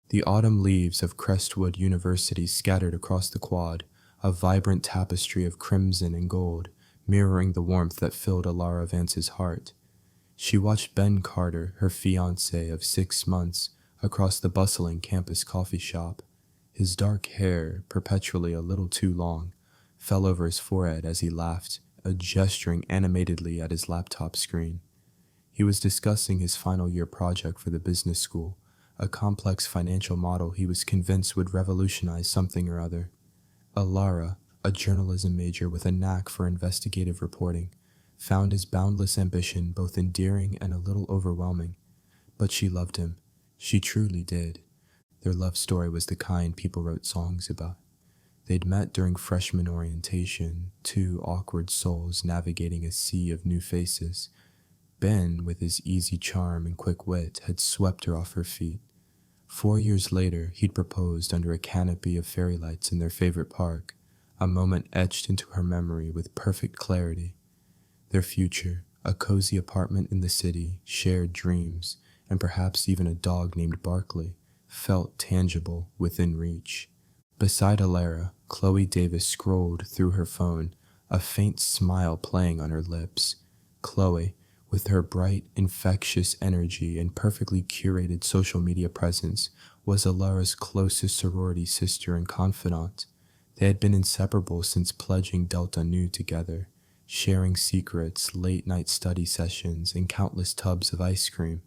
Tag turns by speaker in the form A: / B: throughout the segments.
A: The autumn leaves of Crestwood University scattered across the quad, a vibrant tapestry of crimson and gold, mirroring the warmth that filled Alara Vance's heart. She watched Ben Carter, her fiancé of 6 months, across the bustling campus coffee shop. His dark hair, perpetually a little too long, fell over his forehead as he laughed, gesturing animatedly at his laptop screen. He was discussing his final year project for the business school, a complex financial model he was convinced would revolutionize something or other. Alara, a journalism major with a knack for investigative reporting, found his boundless ambition both endearing and a little overwhelming. But she loved him. She truly did. Their love story was the kind people wrote songs about. They'd met during freshman orientation, two awkward souls navigating a sea of new faces. Ben, with his easy charm and quick wit, had swept her off her feet. 4 years later, he'd proposed under a canopy of fairy lights in their favorite park, a moment etched into her memory with perfect clarity. Their future, a cozy apartment in the city, shared dreams, and perhaps even a dog named Barkley, felt tangible, within reach. Beside Alara, Chloe Davis scrolled through her phone, a faint smile playing on her lips. Chloe, with her bright, infectious energy and perfectly curated social media presence, was Alara's closest sorority sister and confidant. They had been inseparable since pledging Delta Nu together, sharing secrets, late-night study sessions, and countless tubs of ice cream.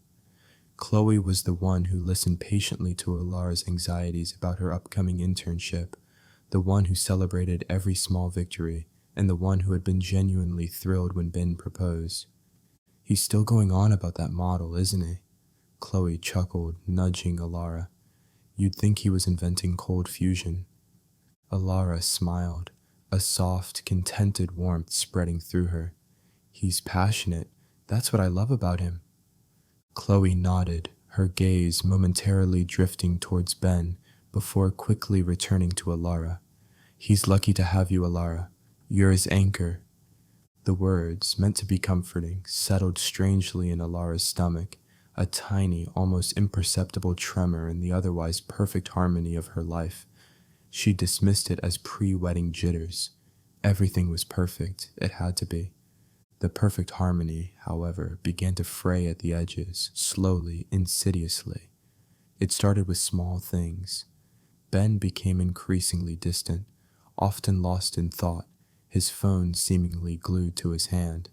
A: Chloe was the one who listened patiently to Alara's anxieties about her upcoming internship, the one who celebrated every small victory, and the one who had been genuinely thrilled when Ben proposed. "He's still going on about that model, isn't he?" Chloe chuckled, nudging Alara. "You'd think he was inventing cold fusion." Alara smiled, a soft, contented warmth spreading through her. "He's passionate. That's what I love about him." Chloe nodded, her gaze momentarily drifting towards Ben before quickly returning to Alara. "He's lucky to have you, Alara. You're his anchor." The words, meant to be comforting, settled strangely in Alara's stomach, a tiny, almost imperceptible tremor in the otherwise perfect harmony of her life. She dismissed it as pre-wedding jitters. Everything was perfect, it had to be. The perfect harmony, however, began to fray at the edges, slowly, insidiously. It started with small things. Ben became increasingly distant, often lost in thought, his phone seemingly glued to his hand.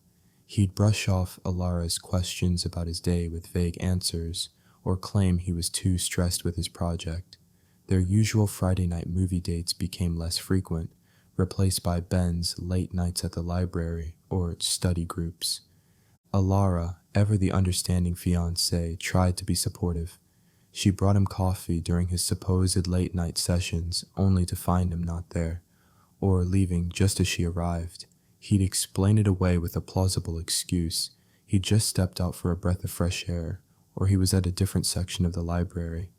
A: He'd brush off Alara's questions about his day with vague answers, or claim he was too stressed with his project. Their usual Friday night movie dates became less frequent, replaced by Ben's late nights at the library or study groups. Alara, ever the understanding fiancé, tried to be supportive. She brought him coffee during his supposed late-night sessions, only to find him not there, or leaving just as she arrived. He'd explain it away with a plausible excuse. He'd just stepped out for a breath of fresh air, or he was at a different section of the library.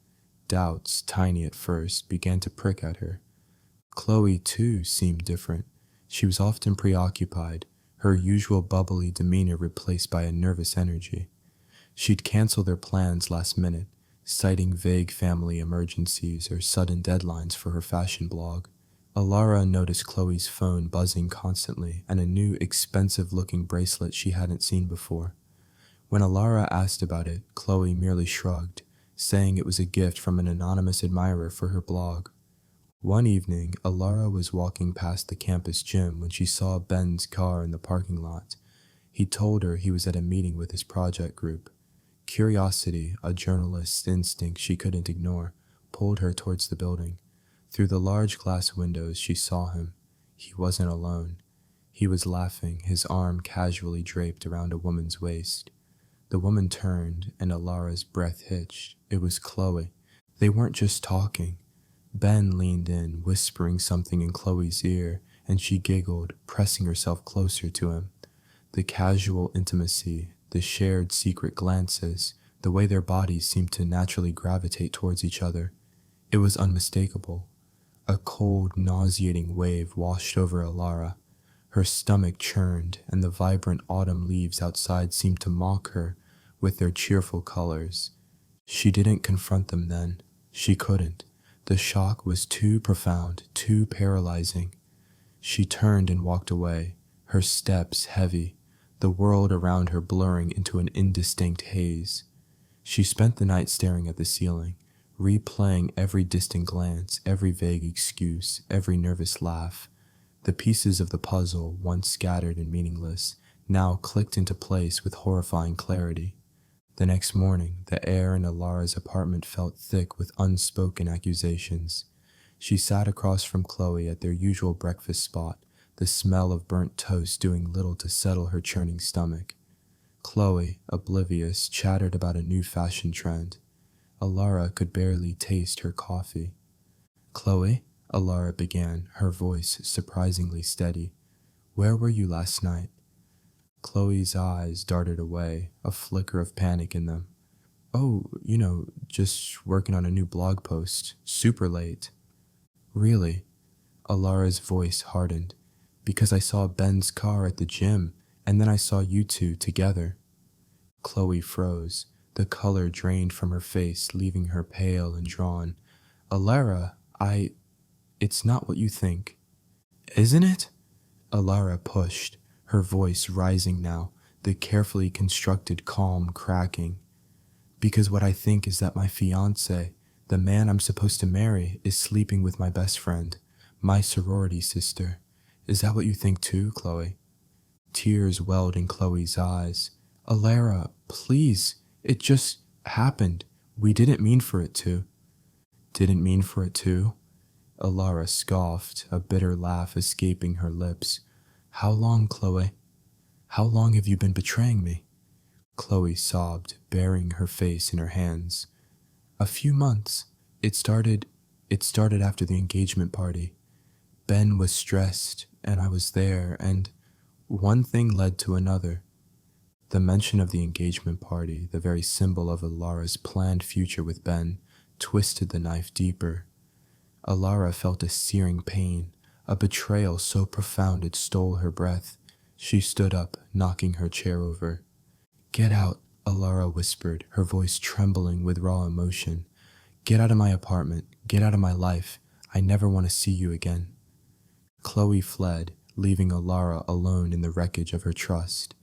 A: Doubts, tiny at first, began to prick at her. Chloe, too, seemed different. She was often preoccupied, her usual bubbly demeanor replaced by a nervous energy. She'd cancel their plans last minute, citing vague family emergencies or sudden deadlines for her fashion blog. Alara noticed Chloe's phone buzzing constantly and a new expensive-looking bracelet she hadn't seen before. When Alara asked about it, Chloe merely shrugged, saying it was a gift from an anonymous admirer for her blog. One evening, Alara was walking past the campus gym when she saw Ben's car in the parking lot. He told her he was at a meeting with his project group. Curiosity, a journalist's instinct she couldn't ignore, pulled her towards the building. Through the large glass windows, she saw him. He wasn't alone. He was laughing, his arm casually draped around a woman's waist. The woman turned, and Alara's breath hitched. It was Chloe. They weren't just talking. Ben leaned in, whispering something in Chloe's ear, and she giggled, pressing herself closer to him. The casual intimacy, the shared secret glances, the way their bodies seemed to naturally gravitate towards each other. It was unmistakable. A cold, nauseating wave washed over Alara. Her stomach churned, and the vibrant autumn leaves outside seemed to mock her with their cheerful colors. She didn't confront them then. She couldn't. The shock was too profound, too paralyzing. She turned and walked away, her steps heavy, the world around her blurring into an indistinct haze. She spent the night staring at the ceiling, replaying every distant glance, every vague excuse, every nervous laugh. The pieces of the puzzle, once scattered and meaningless, now clicked into place with horrifying clarity. The next morning, the air in Alara's apartment felt thick with unspoken accusations. She sat across from Chloe at their usual breakfast spot, the smell of burnt toast doing little to settle her churning stomach. Chloe, oblivious, chattered about a new fashion trend. Alara could barely taste her coffee. "Chloe," Alara began, her voice surprisingly steady, "where were you last night?" Chloe's eyes darted away, a flicker of panic in them. "Oh, just working on a new blog post. Super late." "Really?" Alara's voice hardened. "Because I saw Ben's car at the gym, and then I saw you two together." Chloe froze. The color drained from her face, leaving her pale and drawn. "Alara, it's not what you think." "Isn't it?" Alara pushed, her voice rising now, the carefully constructed calm cracking. "Because what I think is that my fiancé, the man I'm supposed to marry, is sleeping with my best friend, my sorority sister. Is that what you think too, Chloe?" Tears welled in Chloe's eyes. "Alara, please, it just happened. We didn't mean for it to." "Didn't mean for it to?" Alara scoffed, a bitter laugh escaping her lips. "How long, Chloe? How long have you been betraying me?" Chloe sobbed, burying her face in her hands. "A few months. It started after the engagement party. Ben was stressed, and I was there, and one thing led to another." The mention of the engagement party, the very symbol of Alara's planned future with Ben, twisted the knife deeper. Alara felt a searing pain, a betrayal so profound it stole her breath. She stood up, knocking her chair over. "Get out," Alara whispered, her voice trembling with raw emotion. "Get out of my apartment. Get out of my life. I never want to see you again." Chloe fled, leaving Alara alone in the wreckage of her trust.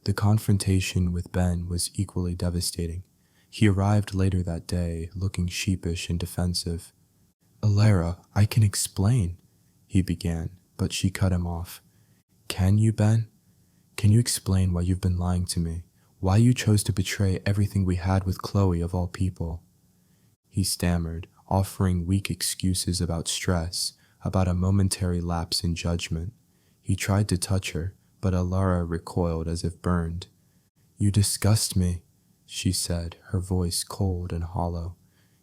A: The confrontation with Ben was equally devastating. He arrived later that day, looking sheepish and defensive. "Alara, I can explain," he began, but she cut him off. "Can you, Ben? Can you explain why you've been lying to me? Why you chose to betray everything we had with Chloe of all people?" He stammered, offering weak excuses about stress, about a momentary lapse in judgment. He tried to touch her, but Alara recoiled as if burned. "You disgust me," she said, her voice cold and hollow.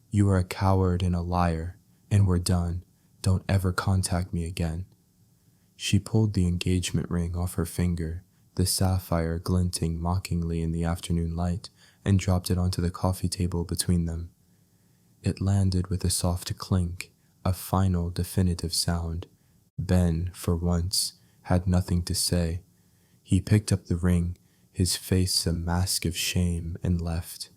A: "You are a coward and a liar, and we're done. Don't ever contact me again." She pulled the engagement ring off her finger, the sapphire glinting mockingly in the afternoon light, and dropped it onto the coffee table between them. It landed with a soft clink, a final definitive sound. Ben, for once, had nothing to say. He picked up the ring, his face a mask of shame, and left.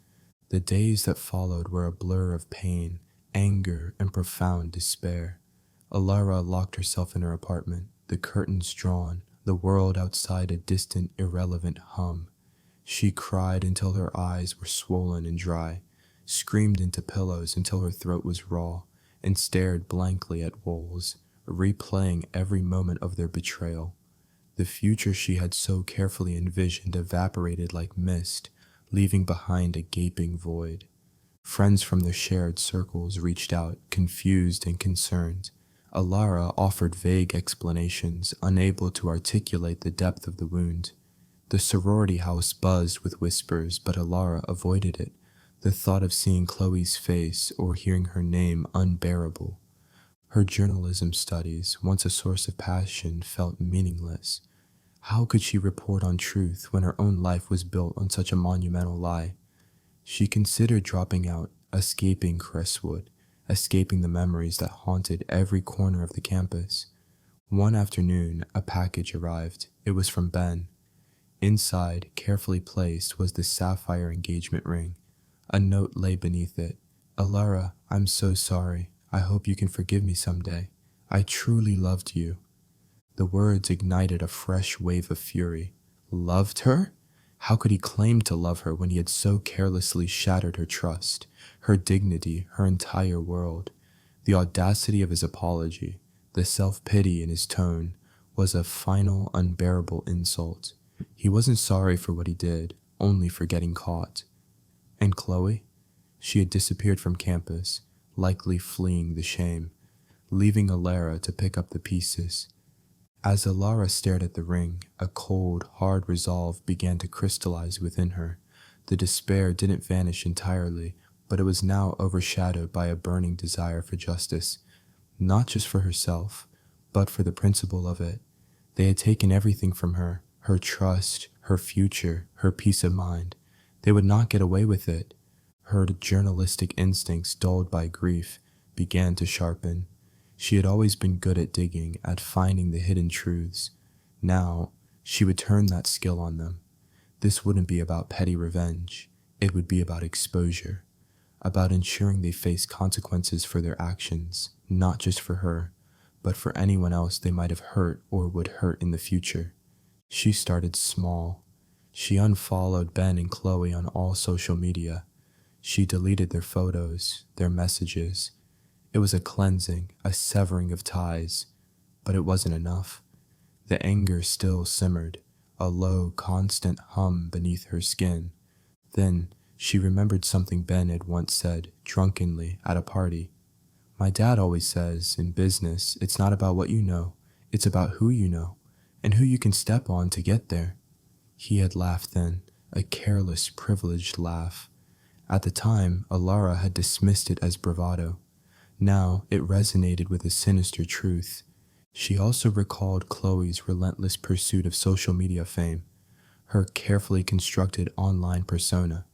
A: The days that followed were a blur of pain, anger, and profound despair. Alara locked herself in her apartment, the curtains drawn, the world outside a distant, irrelevant hum. She cried until her eyes were swollen and dry, screamed into pillows until her throat was raw, and stared blankly at walls, replaying every moment of their betrayal. The future she had so carefully envisioned evaporated like mist, leaving behind a gaping void. Friends from their shared circles reached out, confused and concerned. Alara offered vague explanations, unable to articulate the depth of the wound. The sorority house buzzed with whispers, but Alara avoided it, the thought of seeing Chloe's face or hearing her name unbearable. Her journalism studies, once a source of passion, felt meaningless. How could she report on truth when her own life was built on such a monumental lie? She considered dropping out, escaping Crestwood, escaping the memories that haunted every corner of the campus. One afternoon, a package arrived. It was from Ben. Inside, carefully placed, was the sapphire engagement ring. A note lay beneath it. Alara, I'm so sorry. I hope you can forgive me someday. I truly loved you. The words ignited a fresh wave of fury. Loved her? How could he claim to love her when he had so carelessly shattered her trust, her dignity, her entire world? The audacity of his apology, the self-pity in his tone, was a final, unbearable insult. He wasn't sorry for what he did, only for getting caught. And Chloe? She had disappeared from campus, likely fleeing the shame, leaving Alara to pick up the pieces. As Alara stared at the ring, a cold, hard resolve began to crystallize within her. The despair didn't vanish entirely, but it was now overshadowed by a burning desire for justice, not just for herself, but for the principle of it. They had taken everything from her, her trust, her future, her peace of mind. They would not get away with it. Her journalistic instincts, dulled by grief, began to sharpen. She had always been good at digging, at finding the hidden truths. Now, she would turn that skill on them. This wouldn't be about petty revenge. It would be about exposure, about ensuring they face consequences for their actions, not just for her, but for anyone else they might have hurt or would hurt in the future. She started small. She unfollowed Ben and Chloe on all social media. She deleted their photos, their messages. It was a cleansing, a severing of ties, but it wasn't enough. The anger still simmered, a low, constant hum beneath her skin. Then she remembered something Ben had once said, drunkenly, at a party. My dad always says, in business, it's not about what you know, it's about who you know, and who you can step on to get there. He had laughed then, a careless, privileged laugh. At the time, Alara had dismissed it as bravado. Now it resonated with a sinister truth. She also recalled Chloe's relentless pursuit of social media fame, her carefully constructed online persona.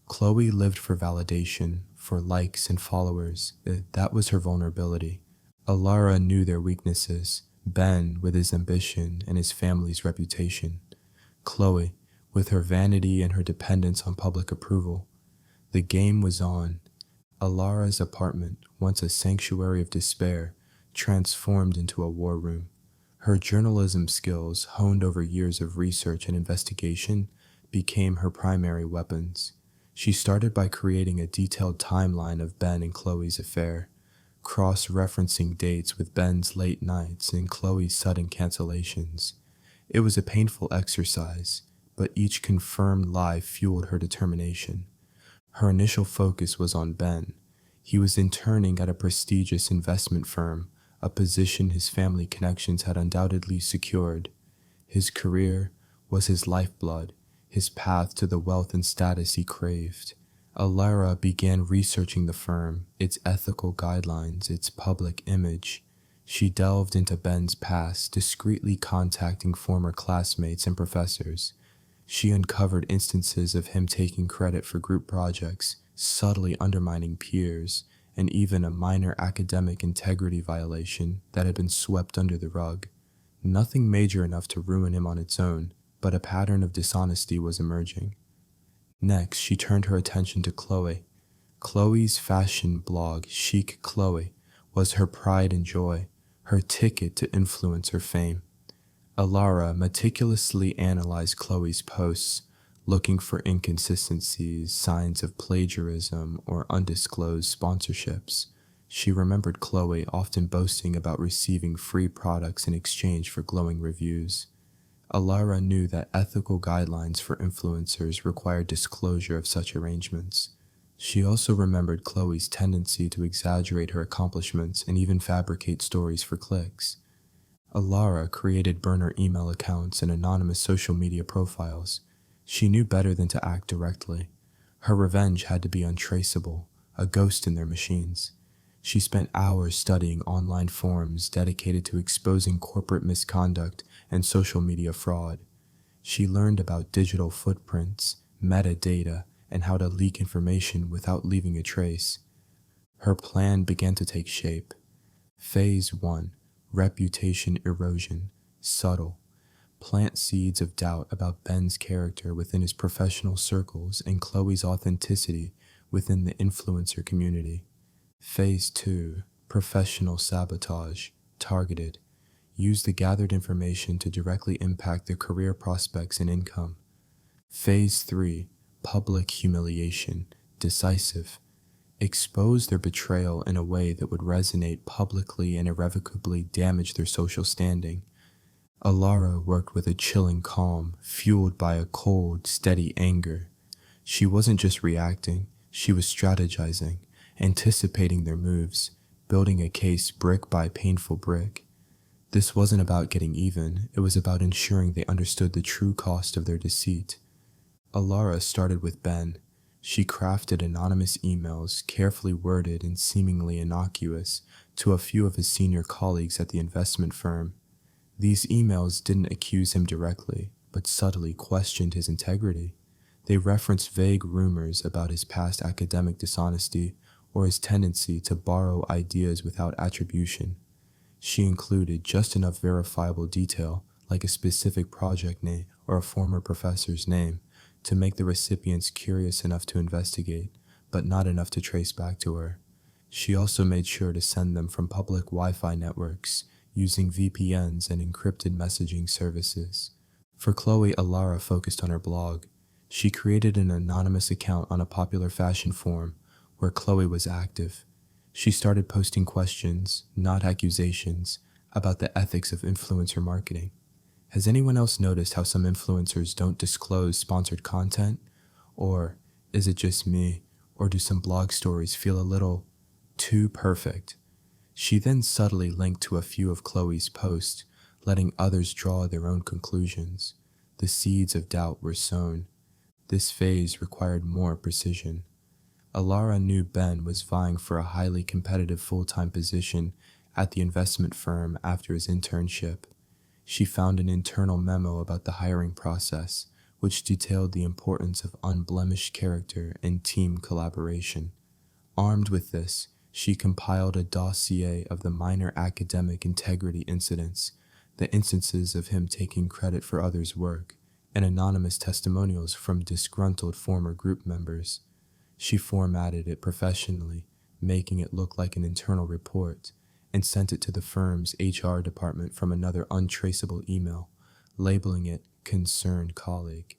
A: Chloe lived for validation, for likes and followers. That was her vulnerability. Alara knew their weaknesses, Ben with his ambition and his family's reputation, Chloe with her vanity and her dependence on public approval. The game was on. Alara's apartment, once a sanctuary of despair, transformed into a war room. Her journalism skills, honed over years of research and investigation, became her primary weapons. She started by creating a detailed timeline of Ben and Chloe's affair, cross-referencing dates with Ben's late nights and Chloe's sudden cancellations. It was a painful exercise, but each confirmed lie fueled her determination. Her initial focus was on Ben. He was interning at a prestigious investment firm, a position his family connections had undoubtedly secured. His career was his lifeblood, his path to the wealth and status he craved. Alara began researching the firm, its ethical guidelines, its public image. She delved into Ben's past, discreetly contacting former classmates and professors. She uncovered instances of him taking credit for group projects, subtly undermining peers, and even a minor academic integrity violation that had been swept under the rug. Nothing major enough to ruin him on its own, but a pattern of dishonesty was emerging. Next, she turned her attention to Chloe. Chloe's fashion blog, Chic Chloe, was her pride and joy, her ticket to influencer fame. Alara meticulously analyzed Chloe's posts, looking for inconsistencies, signs of plagiarism, or undisclosed sponsorships. She remembered Chloe often boasting about receiving free products in exchange for glowing reviews. Alara knew that ethical guidelines for influencers required disclosure of such arrangements. She also remembered Chloe's tendency to exaggerate her accomplishments and even fabricate stories for clicks. Alara created burner email accounts and anonymous social media profiles. She knew better than to act directly. Her revenge had to be untraceable, a ghost in their machines. She spent hours studying online forums dedicated to exposing corporate misconduct and social media fraud. She learned about digital footprints, metadata, and how to leak information without leaving a trace. Her plan began to take shape. Phase 1. Reputation erosion. Subtle. Plant seeds of doubt about Ben's character within his professional circles and Chloe's authenticity within the influencer community. Phase 2, professional sabotage, targeted. Use the gathered information to directly impact their career prospects and income. Phase 3, public humiliation, decisive. Expose their betrayal in a way that would resonate publicly and irrevocably damage their social standing. Alara worked with a chilling calm, fueled by a cold, steady anger. She wasn't just reacting, she was strategizing, anticipating their moves, building a case brick by painful brick. This wasn't about getting even, it was about ensuring they understood the true cost of their deceit. Alara started with Ben. She crafted anonymous emails, carefully worded and seemingly innocuous, to a few of his senior colleagues at the investment firm. These emails didn't accuse him directly, but subtly questioned his integrity. They referenced vague rumors about his past academic dishonesty or his tendency to borrow ideas without attribution. She included just enough verifiable detail, like a specific project name or a former professor's name, to make the recipients curious enough to investigate, but not enough to trace back to her. She also made sure to send them from public Wi-Fi networks, using VPNs and encrypted messaging services. For Chloe, Alara focused on her blog. She created an anonymous account on a popular fashion forum where Chloe was active. She started posting questions, not accusations, about the ethics of influencer marketing. Has anyone else noticed how some influencers don't disclose sponsored content? Or is it just me? Or do some blog stories feel a little too perfect? She then subtly linked to a few of Chloe's posts, letting others draw their own conclusions. The seeds of doubt were sown. This phase required more precision. Alara knew Ben was vying for a highly competitive full-time position at the investment firm after his internship. She found an internal memo about the hiring process, which detailed the importance of unblemished character and team collaboration. Armed with this, she compiled a dossier of the minor academic integrity incidents, the instances of him taking credit for others' work, and anonymous testimonials from disgruntled former group members. She formatted it professionally, making it look like an internal report, and sent it to the firm's HR department from another untraceable email, labeling it "concerned colleague."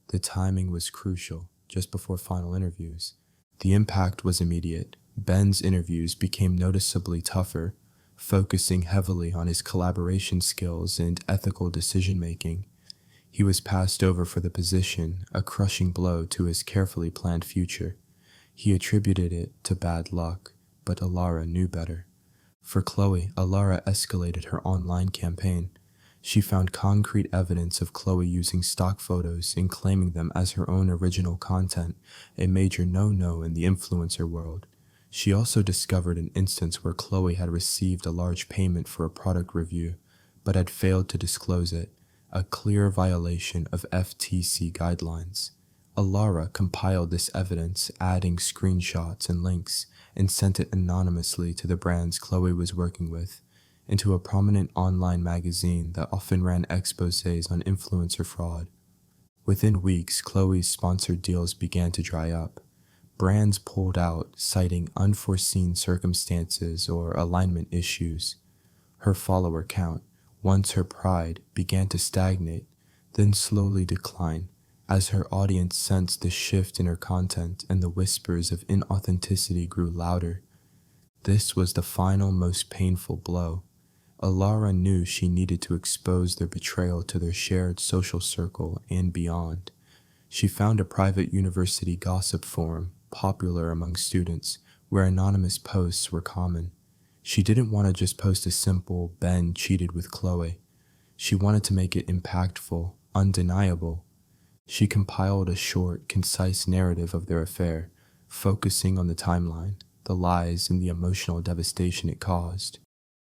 A: The timing was crucial, just before final interviews. The impact was immediate. Ben's interviews became noticeably tougher, focusing heavily on his collaboration skills and ethical decision-making. He was passed over for the position, a crushing blow to his carefully planned future. He attributed it to bad luck, but Alara knew better. For Chloe, Alara escalated her online campaign. She found concrete evidence of Chloe using stock photos and claiming them as her own original content, a major no-no in the influencer world. She also discovered an instance where Chloe had received a large payment for a product review, but had failed to disclose it, a clear violation of FTC guidelines. Alara compiled this evidence, adding screenshots and links, and sent it anonymously to the brands Chloe was working with, and to a prominent online magazine that often ran exposés on influencer fraud. Within weeks, Chloe's sponsored deals began to dry up. Brands pulled out, citing unforeseen circumstances or alignment issues. Her follower count, once her pride, began to stagnate, then slowly decline, as her audience sensed the shift in her content and the whispers of inauthenticity grew louder. This was the final, most painful blow. Alara knew she needed to expose their betrayal to their shared social circle and beyond. She found a private university gossip forum, popular among students, where anonymous posts were common. She didn't want to just post a simple "Ben cheated with Chloe." She wanted to make it impactful, undeniable. She compiled a short, concise narrative of their affair, focusing on the timeline, the lies, and the emotional devastation it caused.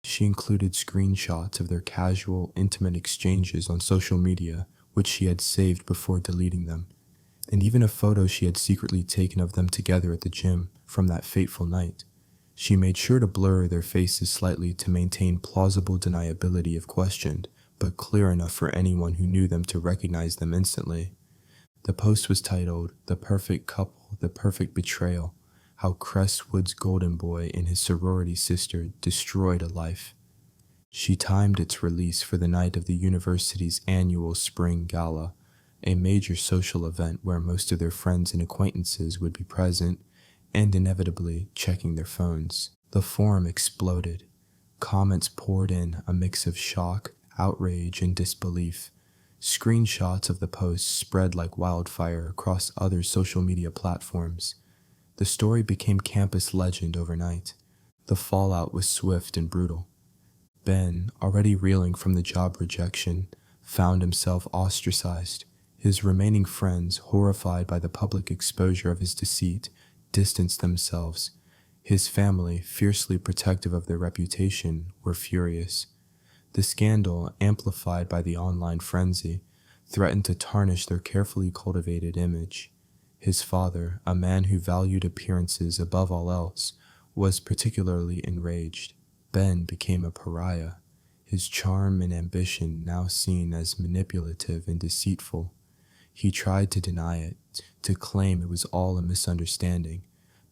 A: She included screenshots of their casual, intimate exchanges on social media, which she had saved before deleting them, and even a photo she had secretly taken of them together at the gym from that fateful night. She made sure to blur their faces slightly to maintain plausible deniability if questioned, but clear enough for anyone who knew them to recognize them instantly. The post was titled, "The Perfect Couple, The Perfect Betrayal, How Crestwood's Golden Boy and His Sorority Sister Destroyed a Life." She timed its release for the night of the university's annual spring gala, a major social event where most of their friends and acquaintances would be present and inevitably checking their phones. The forum exploded. Comments poured in, a mix of shock, outrage, and disbelief. Screenshots of the post spread like wildfire across other social media platforms. The story became campus legend overnight. The fallout was swift and brutal. Ben, already reeling from the job rejection, found himself ostracized. His remaining friends, horrified by the public exposure of his deceit, distanced themselves. His family, fiercely protective of their reputation, were furious. The scandal, amplified by the online frenzy, threatened to tarnish their carefully cultivated image. His father, a man who valued appearances above all else, was particularly enraged. Ben became a pariah, his charm and ambition now seen as manipulative and deceitful. He tried to deny it, to claim it was all a misunderstanding,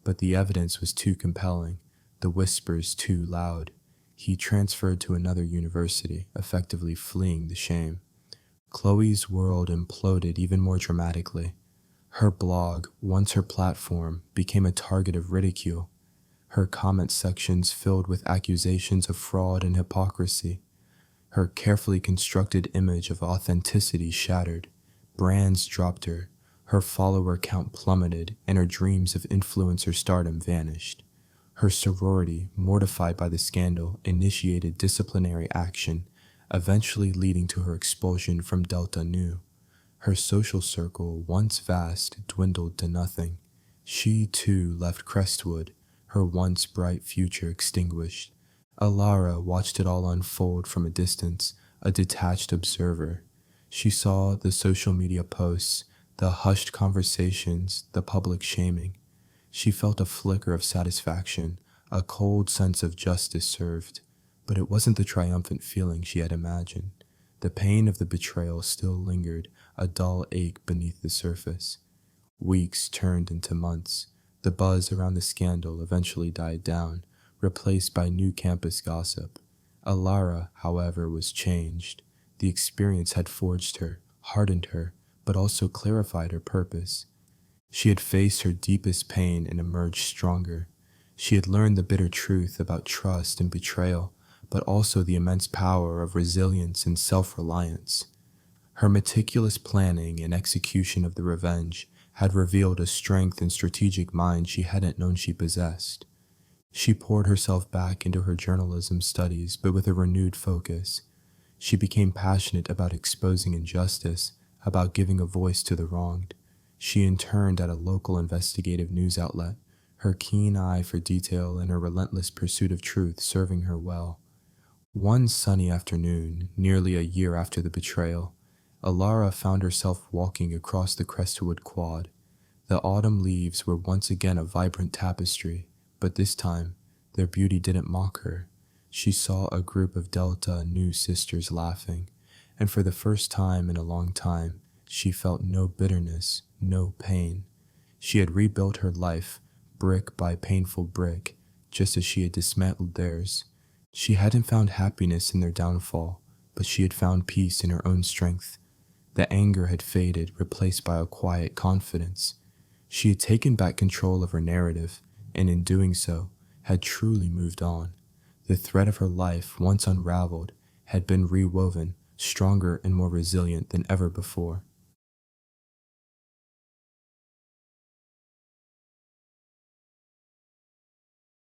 A: but the evidence was too compelling, the whispers too loud. He transferred to another university, effectively fleeing the shame. Chloe's world imploded even more dramatically. Her blog, once her platform, became a target of ridicule. Her comment sections filled with accusations of fraud and hypocrisy. Her carefully constructed image of authenticity shattered. Brands dropped her. Her follower count plummeted, and her dreams of influencer stardom vanished. Her sorority, mortified by the scandal, initiated disciplinary action, eventually leading to her expulsion from Delta Nu. Her social circle, once vast, dwindled to nothing. She, too, left Crestwood, her once bright future extinguished. Alara watched it all unfold from a distance, a detached observer. She saw the social media posts, the hushed conversations, the public shaming. She felt a flicker of satisfaction, a cold sense of justice served. But it wasn't the triumphant feeling she had imagined. The pain of the betrayal still lingered, a dull ache beneath the surface. Weeks turned into months. The buzz around the scandal eventually died down, replaced by new campus gossip. Alara, however, was changed. The experience had forged her, hardened her, but also clarified her purpose. She had faced her deepest pain and emerged stronger. She had learned the bitter truth about trust and betrayal, but also the immense power of resilience and self-reliance. Her meticulous planning and execution of the revenge had revealed a strength and strategic mind she hadn't known she possessed. She poured herself back into her journalism studies, but with a renewed focus. She became passionate about exposing injustice, about giving a voice to the wronged. She interned at a local investigative news outlet, her keen eye for detail and her relentless pursuit of truth serving her well. One sunny afternoon, nearly a year after the betrayal, Alara found herself walking across the Crestwood Quad. The autumn leaves were once again a vibrant tapestry, but this time, their beauty didn't mock her. She saw a group of Delta Nu sisters laughing, and for the first time in a long time, she felt no bitterness, no pain. She had rebuilt her life, brick by painful brick, just as she had dismantled theirs. She hadn't found happiness in their downfall, but she had found peace in her own strength. The anger had faded, replaced by a quiet confidence. She had taken back control of her narrative, and in doing so, had truly moved on. The thread of her life, once unraveled, had been rewoven, stronger and more resilient than ever before.